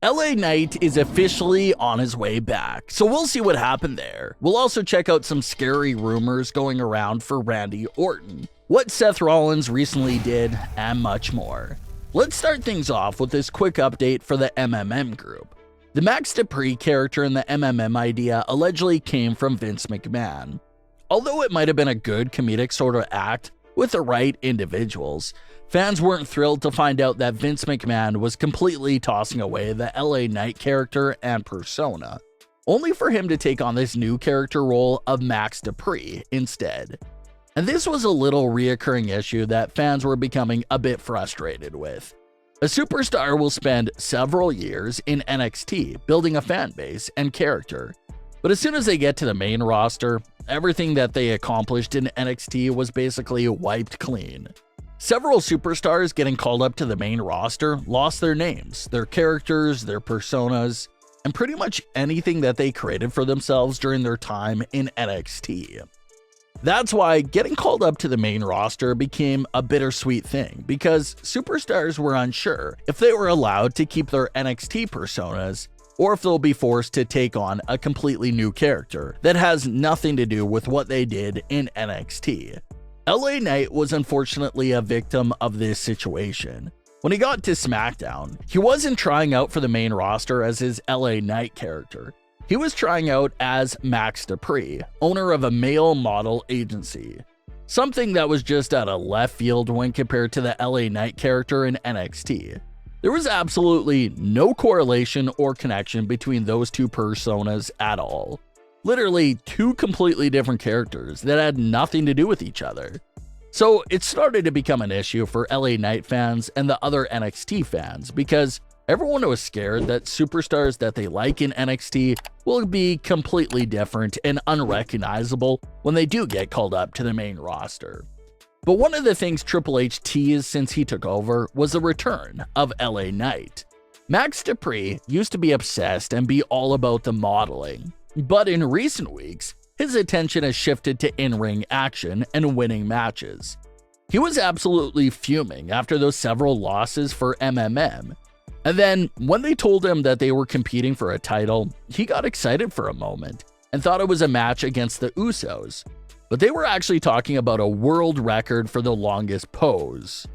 LA Knight is officially on his way back, so we'll see what happened there. We'll also check out some scary rumors going around for Randy Orton, what Seth Rollins recently did, and much more. Let's start things off with this quick update for the MMM group. The Max Dupri character in the MMM idea allegedly came from Vince McMahon. Although it might have been a good comedic sort of act with the right individuals, fans weren't thrilled to find out that Vince McMahon was completely tossing away the LA Knight character and persona, only for him to take on this new character role of Max Dupri instead. And this was a little reoccurring issue that fans were becoming a bit frustrated with. A superstar will spend several years in NXT building a fan base and character, but as soon as they get to the main roster, everything that they accomplished in NXT was basically wiped clean. Several superstars getting called up to the main roster lost their names, their characters, their personas, and pretty much anything that they created for themselves during their time in NXT. That's why getting called up to the main roster became a bittersweet thing, because superstars were unsure if they were allowed to keep their NXT personas or if they'll be forced to take on a completely new character that has nothing to do with what they did in NXT. LA Knight was unfortunately a victim of this situation. When he got to SmackDown, he wasn't trying out for the main roster as his LA Knight character. He was trying out as Max Dupri, owner of a male model agency. Something that was just out of left field when compared to the LA Knight character in NXT. There was absolutely no correlation or connection between those two personas at all. Literally two completely different characters that had nothing to do with each other. So it started to become an issue for LA Knight fans and the other NXT fans because everyone was scared that superstars that they like in NXT will be completely different and unrecognizable when they do get called up to the main roster. But one of the things Triple H teased since he took over was the return of LA Knight. Max Dupri used to be obsessed and be all about the modeling. But in recent weeks, his attention has shifted to in-ring action and winning matches. He was absolutely fuming after those several losses for MMM. And then, when they told him that they were competing for a title, he got excited for a moment and thought it was a match against the Usos. But they were actually talking about a world record for the longest pose.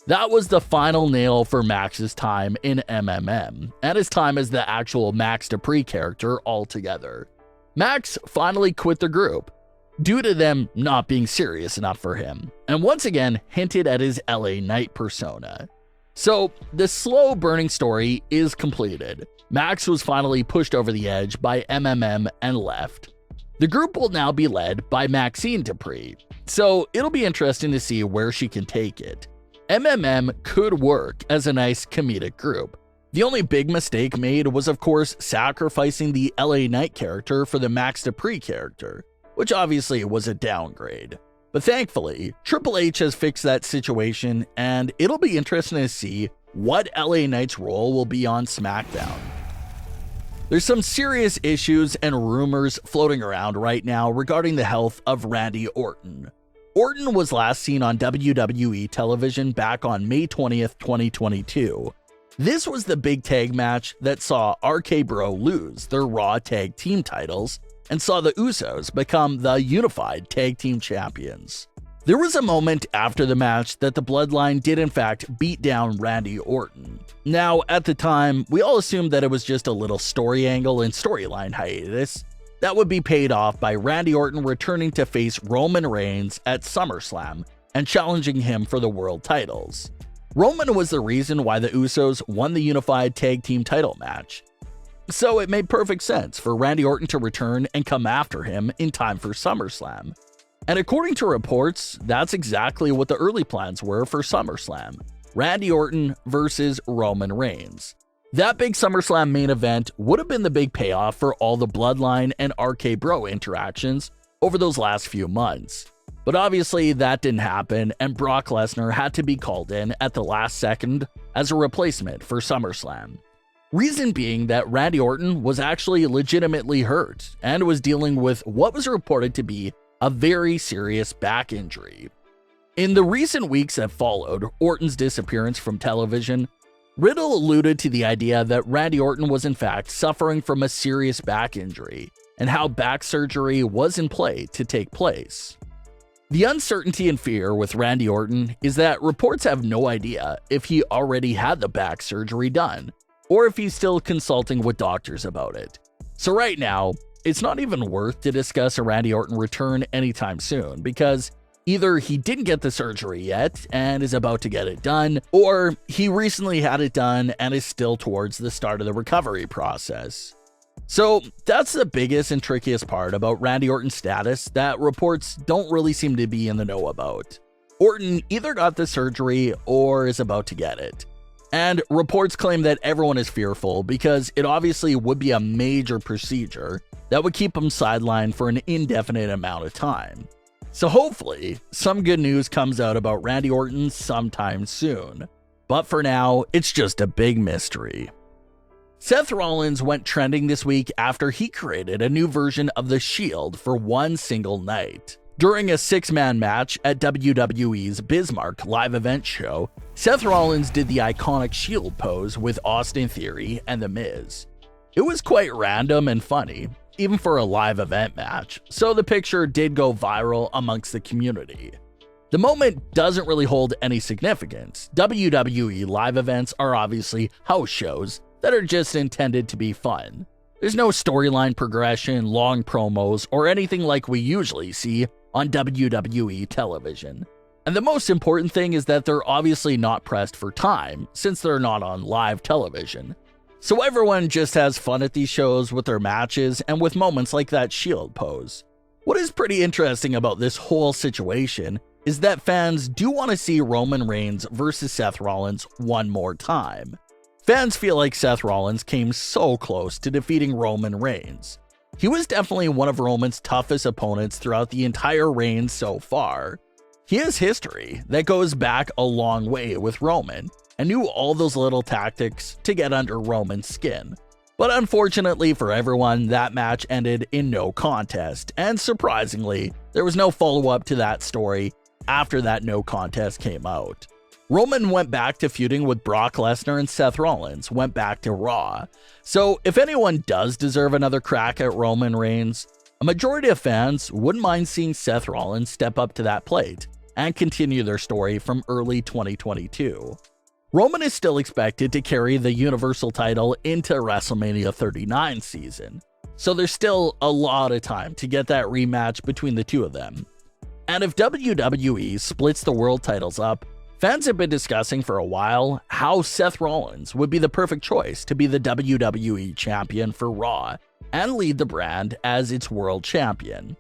That was the final nail for Max's time in MMM, and his time as the actual Max Dupri character altogether. Max finally quit the group, due to them not being serious enough for him, and once again hinted at his LA Knight persona. So, the slow burning story is completed. Max was finally pushed over the edge by MMM and left. The group will now be led by Maxine Dupri, so it'll be interesting to see where she can take it. MMM could work as a nice comedic group. The only big mistake made was, of course, sacrificing the LA Knight character for the Max Dupri character, which obviously was a downgrade. But thankfully, Triple H has fixed that situation, and it'll be interesting to see what LA Knight's role will be on SmackDown. There's some serious issues and rumors floating around right now regarding the health of Randy Orton. Orton was last seen on WWE television back on May 20th, 2022. This was the big tag match that saw RK Bro lose their Raw Tag Team titles and saw the Usos become the unified tag team champions. There was a moment after the match that the Bloodline did in fact beat down Randy Orton. Now, at the time, we all assumed that it was just a little story angle and storyline hiatus that would be paid off by Randy Orton returning to face Roman Reigns at SummerSlam and challenging him for the world titles. Roman was the reason why the Usos won the unified tag team title match. So it made perfect sense for Randy Orton to return and come after him in time for SummerSlam. And according to reports, that's exactly what the early plans were for SummerSlam: Randy Orton versus Roman Reigns. That big SummerSlam main event would have been the big payoff for all the Bloodline and RK Bro interactions over those last few months. But obviously that didn't happen, and Brock Lesnar had to be called in at the last second as a replacement for SummerSlam. Reason being that Randy Orton was actually legitimately hurt and was dealing with what was reported to be a very serious back injury. In the recent weeks that followed Orton's disappearance from television, Riddle alluded to the idea that Randy Orton was in fact suffering from a serious back injury and how back surgery was in play to take place. The uncertainty and fear with Randy Orton is that reports have no idea if he already had the back surgery done or if he's still consulting with doctors about it. So right now, it's not even worth to discuss a Randy Orton return anytime soon because either he didn't get the surgery yet and is about to get it done, or he recently had it done and is still towards the start of the recovery process. So that's the biggest and trickiest part about Randy Orton's status that reports don't really seem to be in the know about. Orton either got the surgery or is about to get it. And reports claim that everyone is fearful because it obviously would be a major procedure that would keep him sidelined for an indefinite amount of time. So hopefully, some good news comes out about Randy Orton sometime soon. But for now, it's just a big mystery. Seth Rollins went trending this week after he created a new version of the Shield for one single night. During a 6-man match at WWE's Bismarck live event show, Seth Rollins did the iconic Shield pose with Austin Theory and The Miz. It was quite random and funny, even for a live event match, so the picture did go viral amongst the community. The moment doesn't really hold any significance. WWE live events are obviously house shows that are just intended to be fun. There's no storyline progression, long promos, or anything like we usually see on WWE television. And the most important thing is that they're obviously not pressed for time, since they're not on live television. So everyone just has fun at these shows with their matches and with moments like that Shield pose. What is pretty interesting about this whole situation is that fans do want to see Roman Reigns versus Seth Rollins one more time. Fans feel like Seth Rollins came so close to defeating Roman Reigns. He was definitely one of Roman's toughest opponents throughout the entire reign so far. He has history that goes back a long way with Roman, and knew all those little tactics to get under Roman's skin. But unfortunately for everyone, that match ended in no contest, and surprisingly, there was no follow-up to that story after that no contest came out. Roman went back to feuding with Brock Lesnar and Seth Rollins went back to Raw. So if anyone does deserve another crack at Roman Reigns, a majority of fans wouldn't mind seeing Seth Rollins step up to that plate and continue their story from early 2022. Roman is still expected to carry the Universal title into WrestleMania 39 season, so there's still a lot of time to get that rematch between the two of them. And if WWE splits the world titles up, fans have been discussing for a while how Seth Rollins would be the perfect choice to be the WWE champion for Raw and lead the brand as its world champion.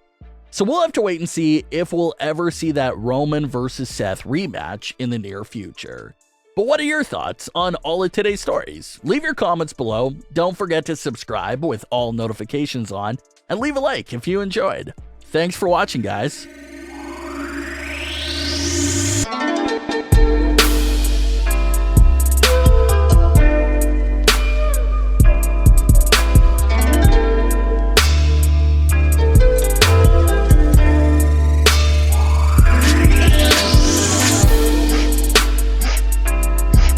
So we'll have to wait and see if we'll ever see that Roman versus Seth rematch in the near future. But what are your thoughts on all of today's stories? Leave your comments below. Don't forget to subscribe with all notifications on, and leave a like if you enjoyed. Thanks for watching, guys.